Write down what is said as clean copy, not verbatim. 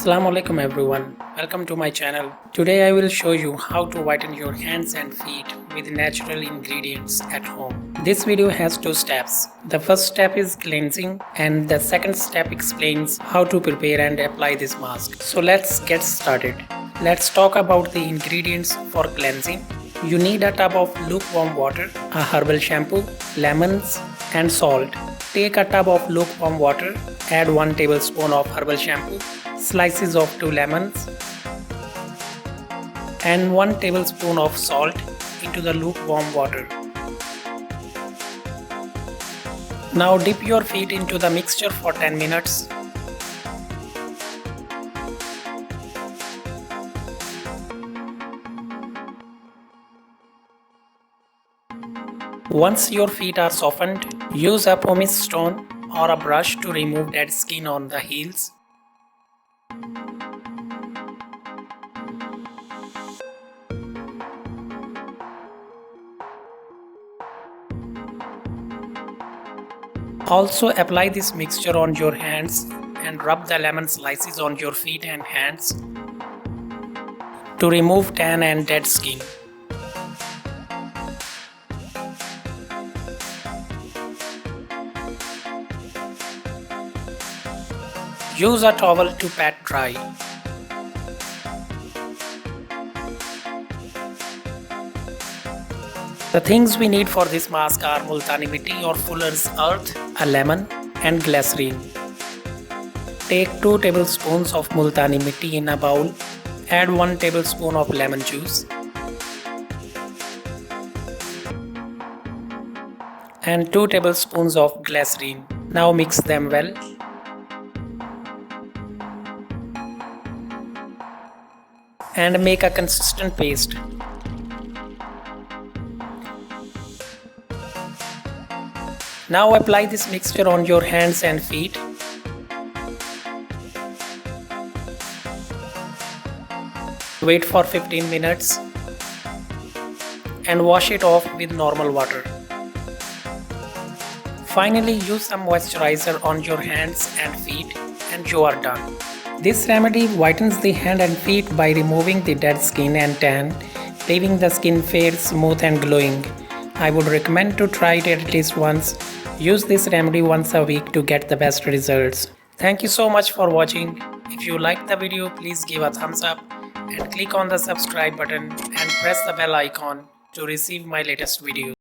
Assalam-o-Alaikum everyone, welcome to my channel. Today I will show you how to whiten your hands and feet with natural ingredients at home. This video has two steps. The first step is cleansing and the second step explains how to prepare and apply this mask. So let's get started. Let's talk about the ingredients for cleansing. You need a tub of lukewarm water, a herbal shampoo, lemons and salt. Take a tub of lukewarm water, add 1 tablespoon of herbal shampoo, slices of 2 lemons and 1 tablespoon of salt into the lukewarm water. Now dip your feet into the mixture for 10 minutes. Once your feet are softened, use a pumice stone or a brush to remove dead skin on the heels. Also apply this mixture on your hands and rub the lemon slices on your feet and hands to remove tan and dead skin. Use a towel to pat dry. The things we need for this mask are multani mitti or fuller's earth, a lemon and glycerine. Take 2 tablespoons of multani mitti in a bowl. Add 1 tablespoon of lemon juice and 2 tablespoons of glycerine. Now mix them well. And make a consistent paste. Now apply this mixture on your hands and feet. Wait for 15 minutes and wash it off with normal water. Finally, use some moisturizer on your hands and feet and you are done. This remedy whitens the hand and feet by removing the dead skin and tan, leaving the skin fair, smooth and glowing. I would recommend to try it at least once. Use this remedy once a week to get the best results. Thank you so much for watching. If you liked the video, please give a thumbs up and click on the subscribe button and press the bell icon to receive my latest videos.